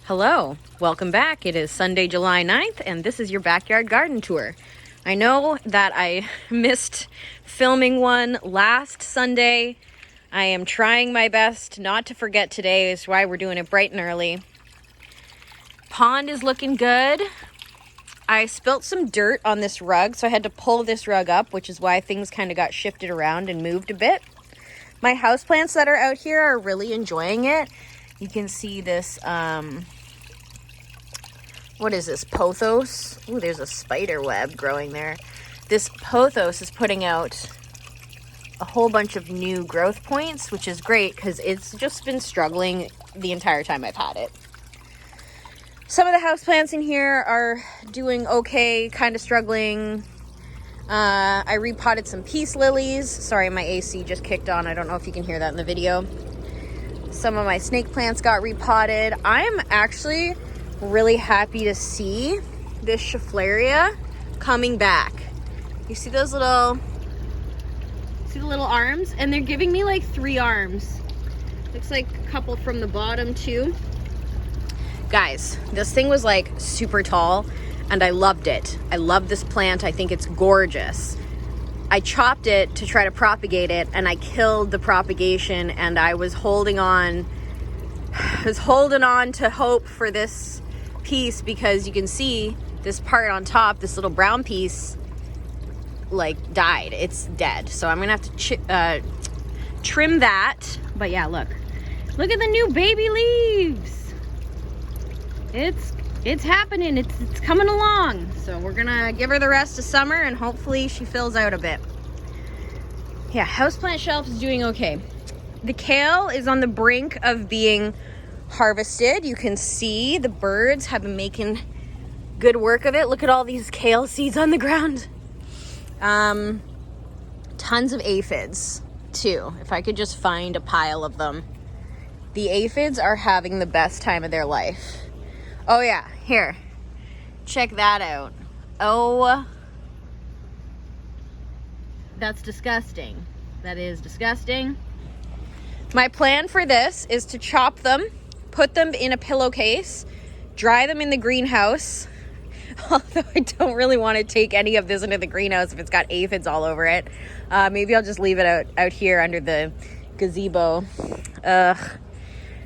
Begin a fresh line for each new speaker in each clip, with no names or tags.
Hello, welcome back. It is Sunday, July 9th, and this is your backyard garden tour. I know that I missed filming one last Sunday. I am trying my best not to forget today, is why we're doing it bright and early. Pond is looking good. I spilt some dirt on this rug, so I had to pull this rug up, which is why things kind of got shifted around and moved a bit. My houseplants that are out here are really enjoying it. You can see this, what is this, pothos? Ooh, there's a spider web growing there. This pothos is putting out a whole bunch of new growth points, which is great because it's just been struggling the entire time I've had it. Some of the houseplants in here are doing okay, kind of struggling. I repotted some peace lilies. Sorry, my AC just kicked on. I don't know if you can hear that in the video. Some of my snake plants got repotted. I'm actually really happy to see this Scheffleria coming back. You see those little, see the little arms? And they're giving me like 3 arms. Looks like a couple from the bottom too. Guys, this thing was like super tall and I loved it. I love this plant. I think it's gorgeous. I chopped it to try to propagate it and I killed the propagation, and I was holding on to hope for this piece, because you can see this part on top, this little brown piece, like died. It's dead. So I'm gonna have to trim that. But yeah, look at the new baby leaves. It's happening. It's coming along. So we're gonna give her the rest of summer and hopefully she fills out a bit. Yeah, houseplant shelf is doing okay. The kale is on the brink of being harvested. You can see the birds have been making good work of it. Look at all these kale seeds on the ground. Tons of aphids too. If I could just find a pile of them. The aphids are having the best time of their life. Oh yeah, here, check that out. Oh, that's disgusting. That is disgusting. My plan for this is to chop them, put them in a pillowcase, dry them in the greenhouse. Although I don't really want to take any of this into the greenhouse if it's got aphids all over it. Maybe I'll just leave it out here under the gazebo.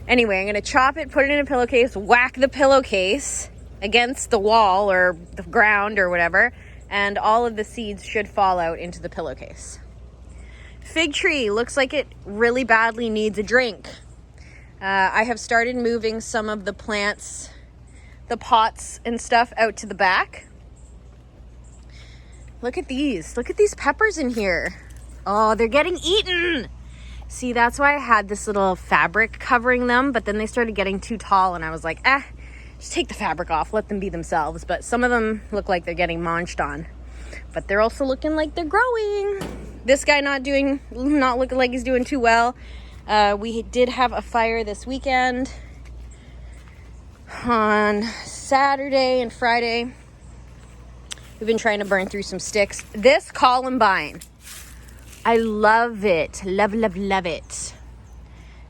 Anyway, I'm going to chop it, put it in a pillowcase, whack the pillowcase against the wall or the ground or whatever, and all of the seeds should fall out into the pillowcase. Fig tree looks like it really badly needs a drink. I have started moving some of the plants, the pots and stuff, out to the back. Look at these. Look at these peppers in here. Oh, they're getting eaten. See, that's why I had this little fabric covering them, but then they started getting too tall and I was like, just take the fabric off, let them be themselves. But some of them look like they're getting munched on, but they're also looking like they're growing. This guy not looking like he's doing too well. We did have a fire this weekend on Saturday and Friday. We've been trying to burn through some sticks. This columbine, I love it. Love, love, love it.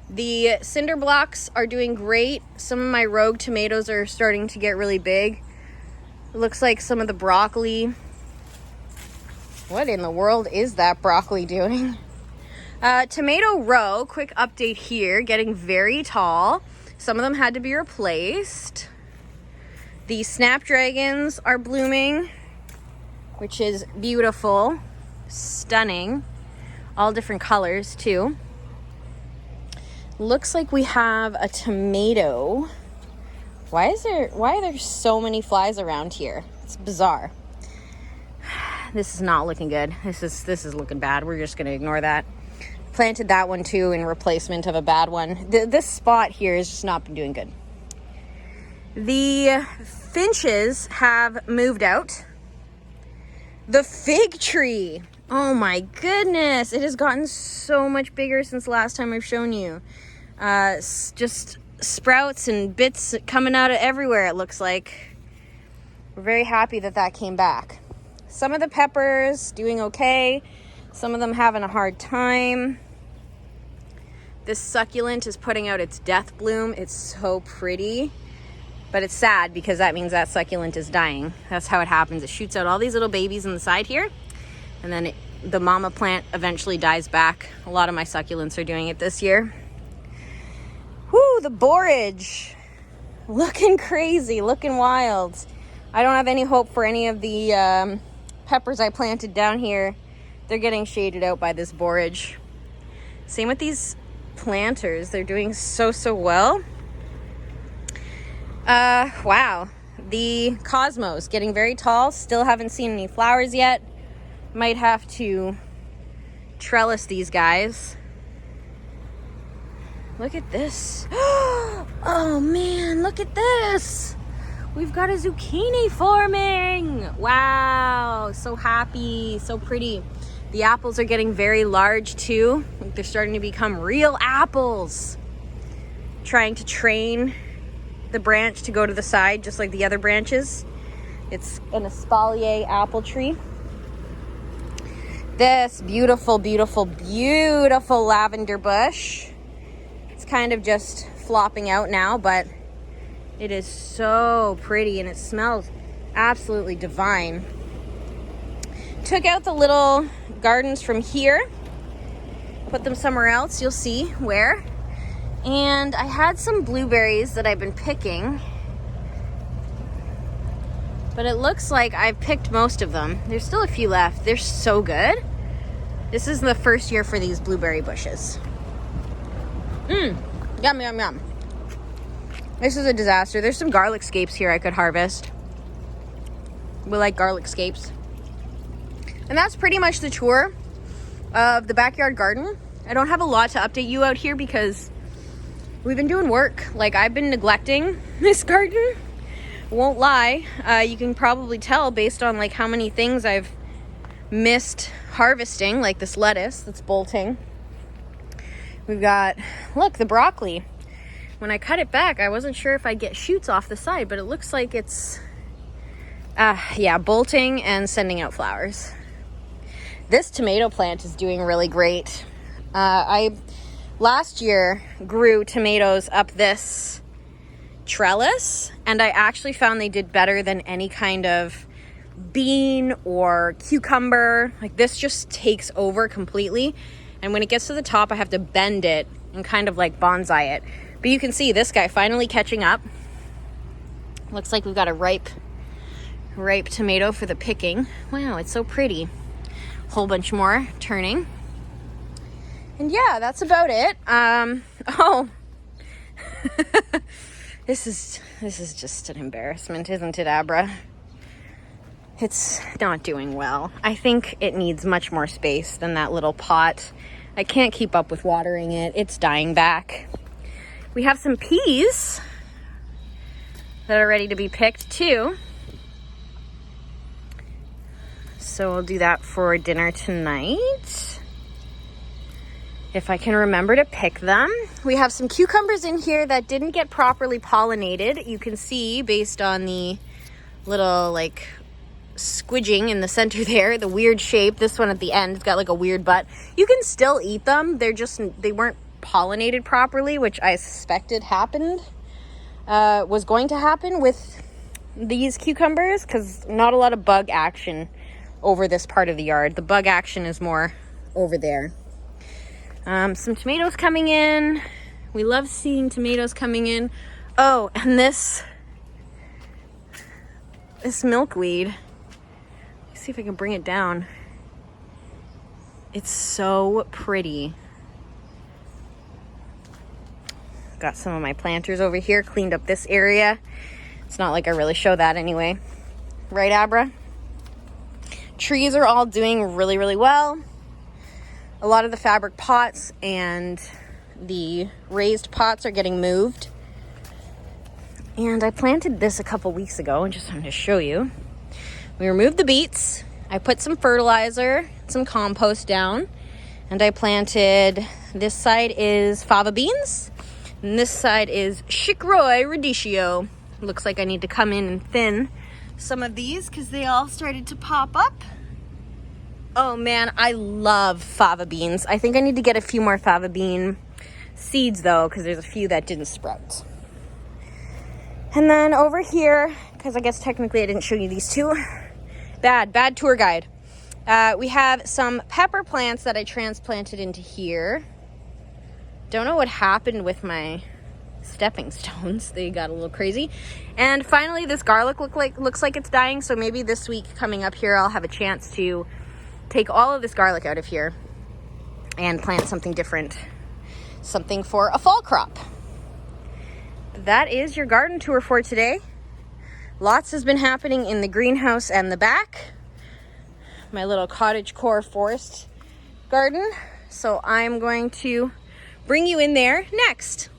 The cinder blocks are doing great. Some of my rogue tomatoes are starting to get really big. It looks like some of the broccoli. What in the world is that broccoli doing? Tomato row, quick update here, getting very tall. Some of them had to be replaced. The snapdragons are blooming, which is beautiful, stunning. All different colors too. Looks like we have a tomato. Why are there so many flies around here? It's bizarre. This is not looking good. This is looking bad. We're just gonna ignore that. Planted that one too in replacement of a bad one. This spot here has just not been doing good. The finches have moved out. The fig tree. Oh my goodness, it has gotten so much bigger since the last time I've shown you. Just sprouts and bits coming out of everywhere, it looks like. We're very happy that came back. Some of the peppers doing okay. Some of them having a hard time. This succulent is putting out its death bloom. It's so pretty. But it's sad because that means that succulent is dying. That's how it happens. It shoots out all these little babies on the side here, and then the mama plant eventually dies back. A lot of my succulents are doing it this year. Whoo, the borage. Looking crazy, looking wild. I don't have any hope for any of the peppers I planted down here. They're getting shaded out by this borage. Same with these planters. They're doing so well. Wow. The cosmos getting very tall. Still haven't seen any flowers yet. Might have to trellis these guys. Look at this. Oh man, look at this. We've got a zucchini forming. Wow, so happy, so pretty. The apples are getting very large too. They're starting to become real apples. Trying to train the branch to go to the side just like the other branches. It's an espalier apple tree. This beautiful lavender bush. It's kind of just flopping out now, but it is so pretty and it smells absolutely divine. Took out the little gardens from here, put them somewhere else. You'll see where. And I had some blueberries that I've been picking, but it looks like I've picked most of them. There's still a few left. They're so good. This is the first year for these blueberry bushes. Yum, yum, yum. This is a disaster. There's some garlic scapes here I could harvest. We like garlic scapes. And that's pretty much the tour of the backyard garden. I don't have a lot to update you out here because we've been doing work. Like, I've been neglecting this garden. Won't lie. You can probably tell based on like how many things I've missed harvesting, like this lettuce that's bolting. We've got, look, the broccoli. When I cut it back, I wasn't sure if I'd get shoots off the side, but it looks like it's, bolting and sending out flowers. This tomato plant is doing really great. I last year grew tomatoes up this trellis, and I actually found they did better than any kind of bean or cucumber. Like, this just takes over completely, and when it gets to the top I have to bend it and kind of like bonsai it. But you can see this guy finally catching up. Looks like we've got a ripe tomato for the picking. Wow, it's so pretty. Whole bunch more turning. And yeah, that's about it. This is just an embarrassment, isn't it, Abra? It's not doing well. I think it needs much more space than that little pot. I can't keep up with watering it. It's dying back. We have some peas that are ready to be picked too. So we'll do that for dinner tonight, if I can remember to pick them. We have some cucumbers in here that didn't get properly pollinated. You can see based on the little like squidging in the center there, the weird shape. This one at the end, it's got like a weird butt. You can still eat them. They weren't pollinated properly, which I suspected was going to happen with these cucumbers, because not a lot of bug action over this part of the yard. The bug action is more over there. Some tomatoes coming in. We love seeing tomatoes coming in. Oh, and this milkweed. Let's see if I can bring it down. It's so pretty. Got some of my planters over here, cleaned up this area. It's not like I really show that anyway. Right, Abra? Trees are all doing really, really well. A lot of the fabric pots and the raised pots are getting moved. And I planted this a couple weeks ago, and just wanted to show you. We removed the beets. I put some fertilizer, some compost down, and I planted, this side is fava beans, and this side is Chicorée radicchio. Looks like I need to come in and thin some of these because they all started to pop up. Oh man, I love fava beans. I think I need to get a few more fava bean seeds though, because there's a few that didn't sprout. And then over here, because I guess technically I didn't show you these two. Bad tour guide. We have some pepper plants that I transplanted into here. Don't know what happened with my stepping stones. They got a little crazy. And finally, this garlic looks like it's dying. So maybe this week coming up here, I'll have a chance to take all of this garlic out of here and plant something different. Something for a fall crop. That is your garden tour for today. Lots has been happening in the greenhouse and the back. My little cottagecore forest garden. So I'm going to bring you in there next.